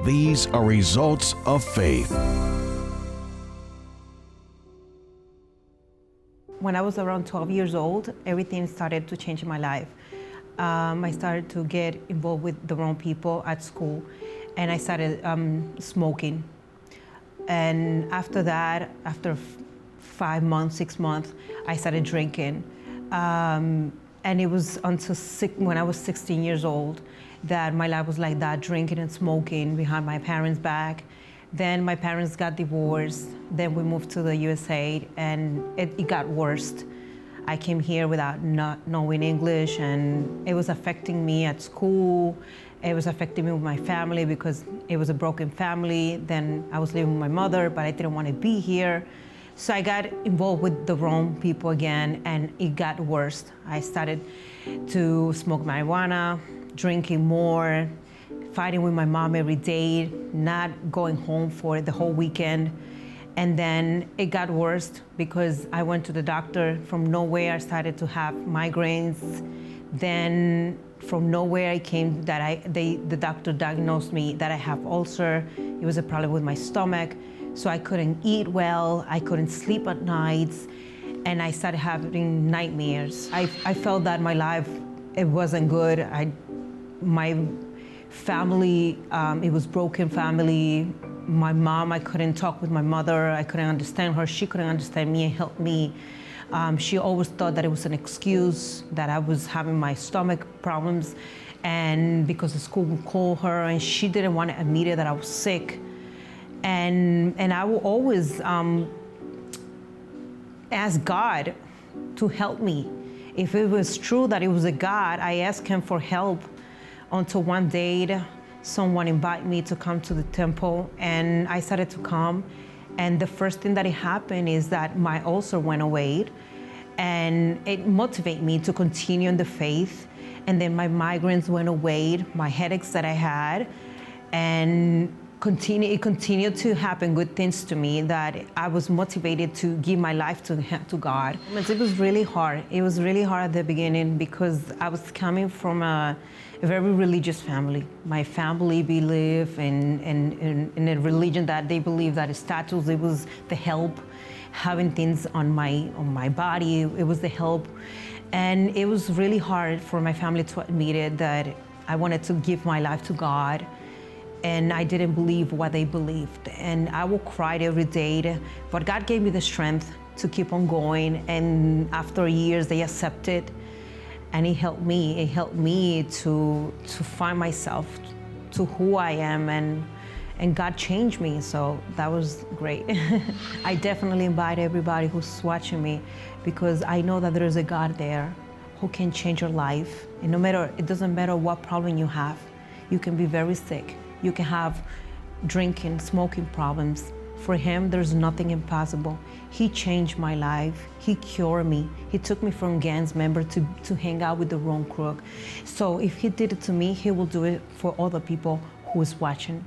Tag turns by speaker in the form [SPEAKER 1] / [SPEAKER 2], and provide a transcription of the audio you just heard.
[SPEAKER 1] These are results of faith.
[SPEAKER 2] When I was around 12 years old, everything started to change in my life. I started to get involved with the wrong people at school, and I started smoking. And after that, after 5 months, 6 months, I started drinking. And it was until when I was 16 years old that my life was like that, drinking and smoking behind my parents' back. Then my parents got divorced. Then we moved to the USA, and it got worse. I came here without not knowing English, and it was affecting me at school. It was affecting me with my family because it was a broken family. Then I was living with my mother, but I didn't want to be here. So I got involved with the wrong people again, and it got worse. I started to smoke marijuana, drinking more, fighting with my mom every day, not going home for the whole weekend. And then it got worse because I went to the doctor. From nowhere, I started to have migraines. Then from nowhere, it came that the doctor diagnosed me that I have ulcer. It was a problem with my stomach. So I couldn't eat well, I couldn't sleep at nights, and I started having nightmares. I felt that my life, it wasn't good. My family, it was broken family. My mom, I couldn't talk with my mother. I couldn't understand her. She couldn't understand me and help me. She always thought that it was an excuse, that I was having my stomach problems, and because the school would call her, and she didn't want to admit it that I was sick. And I will always ask God to help me. If it was true that it was a God, I asked him for help until one day someone invited me to come to the temple, and I started to come. And the first thing that happened is that my ulcer went away, and it motivated me to continue in the faith. And then my migraines went away, my headaches that I had, and it continued to happen good things to me, that I was motivated to give my life to God. It was really hard. It was really hard at the beginning because I was coming from a very religious family. My family believed in a religion that they believe that status, it was the help. Having things on my body, it was the help. And it was really hard for my family to admit it, that I wanted to give my life to God. And I didn't believe what they believed. And I would cry every day, but God gave me the strength to keep on going. And after years, they accepted, and it helped me. It helped me to find myself, to who I am, and God changed me, so that was great. I definitely invite everybody who's watching me, because I know that there is a God there who can change your life. And it doesn't matter what problem you have. You can be very sick. You can have drinking, smoking problems. For him, there's nothing impossible. He changed my life. He cured me. He took me from gangs member to hang out with the wrong crook. So if he did it to me, he will do it for other people who is watching.